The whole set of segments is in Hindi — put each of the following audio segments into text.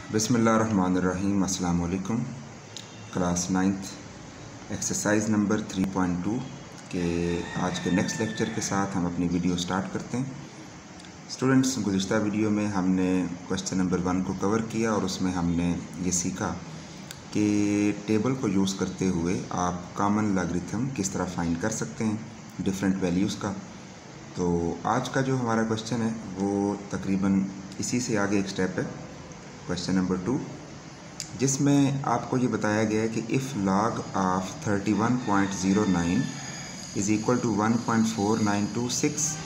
बिस्मिल्लाहिर्रहमानिर्रहीम। अस्सलाम वालेकुम। क्लास 9th एक्सरसाइज नंबर 3.2 के आज के नेक्स्ट लेक्चर के साथ हम अपनी वीडियो स्टार्ट करते हैं। स्टूडेंट्स, गुज़िश्ता वीडियो में हमने क्वेश्चन नंबर 1 को कवर किया और उसमें हमने ये सीखा कि टेबल को यूज़ करते हुए आप कॉमन लॉगरिथम किस तरह फाइंड कर सकते हैं डिफरेंट वैल्यूज़ का। तो आज का जो हमारा क्वेश्चन है वो तकरीबन इसी से आगे एक स्टेप है, क्वेश्चन नंबर 2, जिसमें आपको ये बताया गया है कि if log of 31.09 is equal to 1.4926,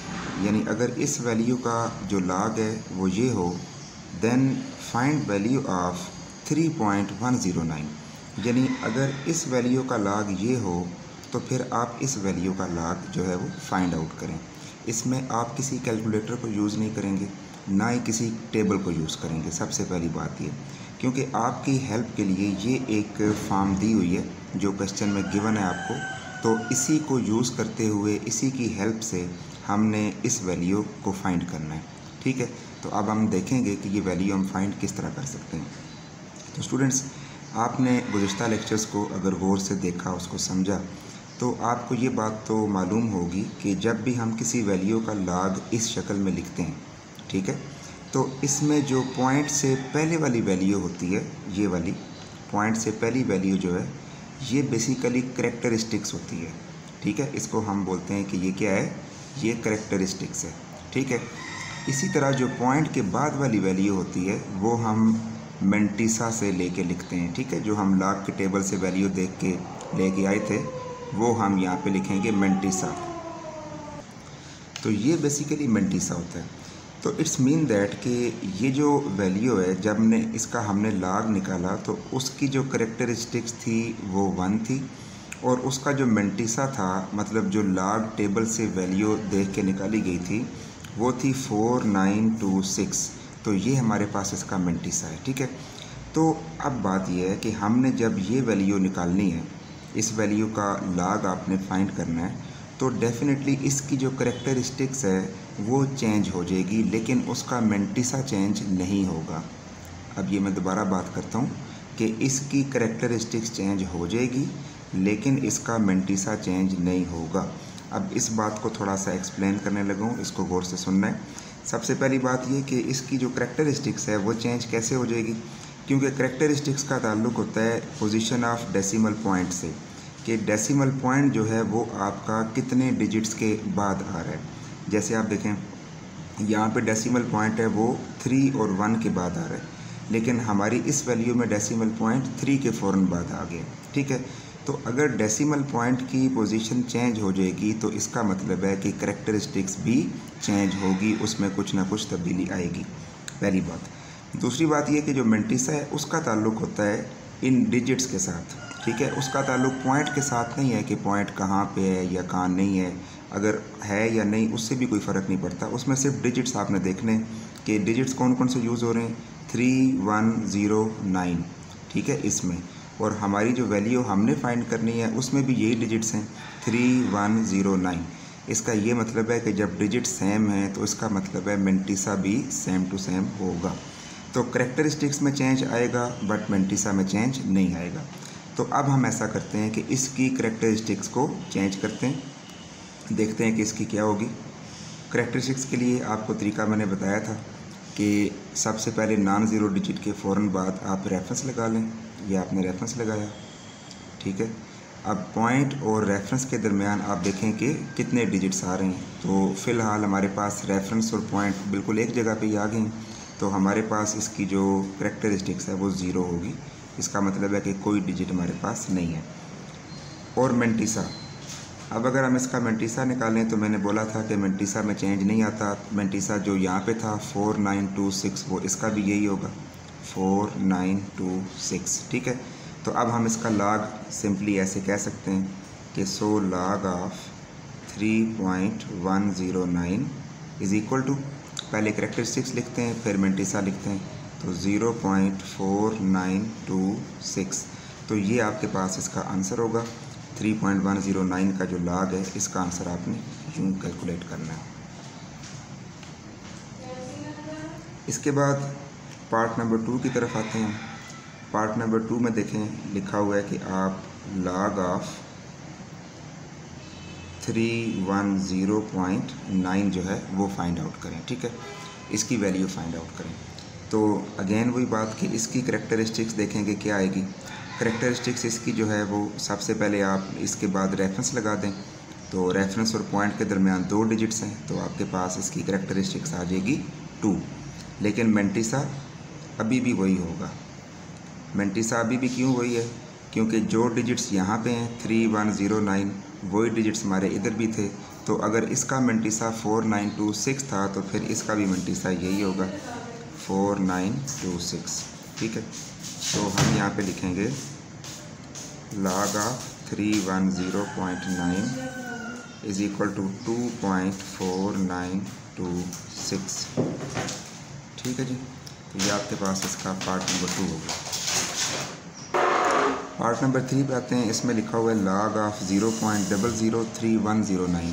यानी अगर इस वैल्यू का जो log है वो ये हो, देन फाइंड वैल्यू ऑफ 3.109, यानी अगर इस वैल्यू का log ये हो तो फिर आप इस वैल्यू का log जो है वो फाइंड आउट करें। इसमें आप किसी कैलकुलेटर को यूज़ नहीं करेंगे, ना ही किसी टेबल को यूज़ करेंगे। सबसे पहली बात ये, क्योंकि आपकी हेल्प के लिए ये एक फॉर्म दी हुई है जो क्वेश्चन में गिवन है आपको, तो इसी को यूज़ करते हुए इसी की हेल्प से हमने इस वैल्यू को फाइंड करना है। ठीक है, तो अब हम देखेंगे कि ये वैल्यू हम फाइंड किस तरह कर सकते हैं। तो स्टूडेंट्स, आपने गुज़िश्ता लेक्चर्स को अगर गौर से देखा, उसको समझा, तो आपको ये बात तो मालूम होगी कि जब भी हम किसी वैल्यू का log इस शक्ल में लिखते हैं, ठीक है, तो इसमें जो पॉइंट से पहले वाली वैल्यू होती है, ये वाली पॉइंट से पहली वैल्यू जो है ये बेसिकली करैक्टरिस्टिक्स होती है। ठीक है, इसको हम बोलते हैं कि ये क्या है, ये करैक्टरिस्टिक्स है। ठीक है, इसी तरह जो पॉइंट के बाद वाली वैल्यू होती है वो हम मेंटिसा से लेके लिखते हैं। ठीक है, जो हम log के टेबल से वैल्यू देख के लेके आए थे वो हम यहाँ पे लिखेंगे मेंटिसा। तो ये बेसिकली मेंटिसा होता है। तो इट्स मीन दैट कि ये जो वैल्यू है, जब हमने log निकाला तो उसकी जो करैक्टरिस्टिक्स थी वो 1 थी, और उसका जो मेंटिसा था, मतलब जो log टेबल से वैल्यू देख के निकाली गई थी, वो थी 4926। तो ये हमारे पास इसका मेंटिसा है। ठीक है, तो अब बात यह है कि हमने जब ये वैल्यू निकालनी है, इस वैल्यू का log आपने फाइंड करना है, तो डेफिनेटली इसकी जो करैक्टरिस्टिक्स है वो चेंज हो जाएगी, लेकिन उसका मेंटिसा चेंज नहीं होगा। अब ये मैं दोबारा बात करता हूँ कि इसकी करैक्टरिस्टिक्स चेंज हो जाएगी लेकिन इसका मेंटिसा चेंज नहीं होगा। अब इस बात को थोड़ा सा एक्सप्लेन करने लगा हूँ, इसको गौर से सुनना है। सबसे पहली बात ये कि इसकी जो करैक्टरिस्टिक्स है वो चेंज कैसे हो जाएगी, क्योंकि करैक्टरिस्टिक्स का ताल्लुक होता है पोजीशन ऑफ डेसिमल पॉइंट से, कि डेसिमल पॉइंट जो है वो आपका कितने डिजिट्स के बाद आ रहा है। जैसे आप देखें यहाँ पे डेसिमल पॉइंट है वो 3 और 1 के बाद आ रहा है, लेकिन हमारी इस वैल्यू में डेसिमल पॉइंट 3 के फ़ौरन बाद आ गया। ठीक है, तो अगर डेसिमल पॉइंट की पोजीशन चेंज हो जाएगी तो इसका मतलब है कि करैक्टरिस्टिक्स भी चेंज होगी, उसमें कुछ ना कुछ तब्दीली आएगी। पहली बात। दूसरी बात यह कि जो मेंटिसा है उसका ताल्लुक होता है इन डिजिट्स के साथ। ठीक है, उसका ताल्लुक पॉइंट के साथ नहीं है कि पॉइंट कहाँ पे है या कहाँ नहीं है, अगर है या नहीं उससे भी कोई फ़र्क नहीं पड़ता। उसमें सिर्फ डिजिट्स आपने देखने कि डिजिट्स कौन कौन से यूज़ हो रहे हैं, 3109। ठीक है, इसमें, और हमारी जो वैल्यू हमने फाइंड करनी है उसमें भी यही डिजिट्स हैं, 3109। इसका ये मतलब है कि जब डिजिट सेम हैं तो इसका मतलब है मेंटिसा भी सेम टू सेम होगा। तो करैक्टरिस्टिक्स में चेंज आएगा बट मेंटिसा में चेंज नहीं आएगा। तो अब हम ऐसा करते हैं कि इसकी करैक्टरिस्टिक्स को चेंज करते हैं, देखते हैं कि इसकी क्या होगी। करैक्टरिस्टिक्स के लिए आपको तरीका मैंने बताया था कि सबसे पहले नॉन ज़ीरो डिजिट के फ़ौरन बाद आप रेफरेंस लगा लें। ये आपने रेफरेंस लगाया। ठीक है, अब पॉइंट और रेफरेंस के दरमियान आप देखें कि कितने डिजिट्स आ रहे हैं। तो फ़िलहाल हमारे पास रेफरेंस और पॉइंट बिल्कुल एक जगह पे ही आ गए, तो हमारे पास इसकी जो करैक्टरिस्टिक्स है वो 0 होगी। इसका मतलब है कि कोई डिजिट हमारे पास नहीं है। और मेंटिसा, अब अगर हम इसका मेंटिसा निकालें तो मैंने बोला था कि मेंटिसा में चेंज नहीं आता। मेंटिसा जो यहाँ पे था 4926, वो इसका भी यही होगा 4926। ठीक है, तो अब हम इसका log सिंपली ऐसे कह सकते हैं कि log of 3.109 is equal to, पहले करैक्टरिस्टिक्स लिखते हैं फिर मेंटिसा लिखते हैं, तो 0.4926। तो ये आपके पास इसका आंसर होगा। 3.109 का जो log है इसका आंसर आपने यूँ कैलकुलेट करना है। इसके बाद पार्ट नंबर 2 की तरफ आते हैं। पार्ट नंबर 2 में देखें लिखा हुआ है कि आप log ऑफ 310.9 जो है वो फाइंड आउट करें। ठीक है, इसकी वैल्यू फाइंड आउट करें। तो अगेन वही बात कि इसकी करैक्टरिस्टिक्स देखेंगे क्या आएगी। करैक्टरिस्टिक्स इसकी जो है वो सबसे पहले आप इसके बाद रेफरेंस लगा दें। तो रेफरेंस और पॉइंट के दरमियान 2 डिजिट्स हैं, तो आपके पास इसकी करैक्टरिस्टिक्स आ जाएगी 2। लेकिन मेंटिसा अभी भी वही होगा। मेंटिसा अभी भी क्यों वही है? क्योंकि जो डिजिट्स यहाँ पे हैं 3109 वही डिजिट्स हमारे इधर भी थे। तो अगर इसका मेंटिसा 4926 था तो फिर इसका भी मेंटिसा यही होगा 4926। ठीक है, तो हम यहाँ पे लिखेंगे log of 310.9 is equal to 2.4926। ठीक है जी, तो ये आपके पास इसका पार्ट नंबर 2 होगा। पार्ट नंबर 3 पे आते हैं। इसमें लिखा हुआ है log ऑफ 0.003109।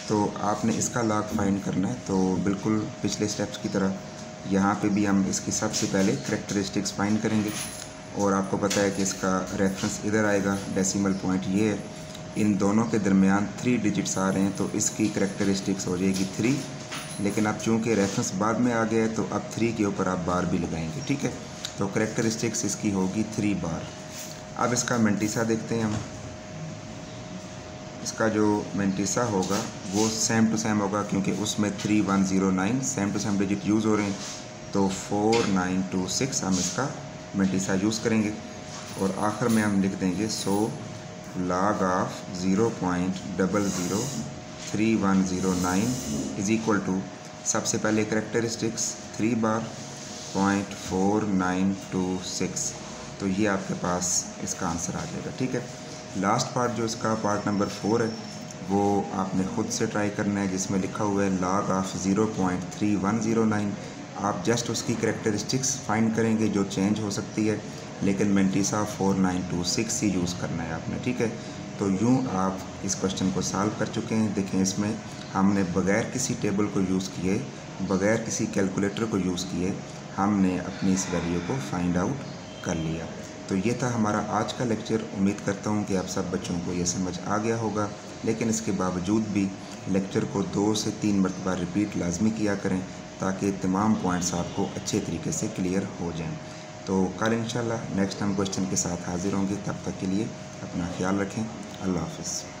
तो आपने इसका log फाइंड करना है। तो बिल्कुल पिछले स्टेप्स की तरह यहाँ पे भी हम इसकी सबसे पहले करैक्टरिस्टिक्स फाइंड करेंगे। और आपको पता है कि इसका रेफरेंस इधर आएगा, डेसिमल पॉइंट ये है, इन दोनों के दरमियान 3 डिजिट्स आ रहे हैं, तो इसकी करैक्टरिस्टिक्स हो जाएगी 3। लेकिन अब चूँकि रेफरेंस बाद में आ गया है तो अब 3 के ऊपर आप बार भी लगाएंगे। ठीक है, तो करैक्टरिस्टिक्स इसकी होगी 3 बार। अब इसका मेंटिसा देखते हैं हम। इसका जो मेंटिसा होगा वो सेम टू सेम होगा, क्योंकि उसमें 3109 same to same digit use हो रहे हैं। तो 4926 हम इसका मेंटिसा यूज़ करेंगे। और आखिर में हम लिख देंगे so log of 0.003109 is equal to, सबसे पहले करैक्टरिस्टिक्स 3 बार 0.4926। तो ये आपके पास इसका आंसर आ जाएगा। ठीक है, लास्ट पार्ट जो इसका पार्ट नंबर 4 है वो आपने ख़ुद से ट्राई करना है, जिसमें लिखा हुआ है log ऑफ 0.3109। आप जस्ट उसकी करैक्टरिस्टिक्स फाइंड करेंगे जो चेंज हो सकती है, लेकिन मेंटिसा 4926 ही यूज़ करना है आपने। ठीक है, तो यूँ आप इस क्वेश्चन को सॉल्व कर चुके हैं। देखें, इसमें हमने बग़ैर किसी टेबल को यूज़ किए, बग़ैर किसी कैलकुलेटर को यूज़ किए, हमने अपनी इस वैल्यू को फाइंड आउट कर लिया। तो ये था हमारा आज का लेक्चर। उम्मीद करता हूँ कि आप सब बच्चों को ये समझ आ गया होगा, लेकिन इसके बावजूद भी लेक्चर को 2 से 3 मरतबा रिपीट लाजमी किया करें, ताकि तमाम पॉइंट्स आपको अच्छे तरीके से क्लियर हो जाएं। तो कल इंशाल्लाह नेक्स्ट हम क्वेश्चन के साथ हाज़िर होंगे। तब तक के लिए अपना ख्याल रखें। अल्लाह हाफ़िज़।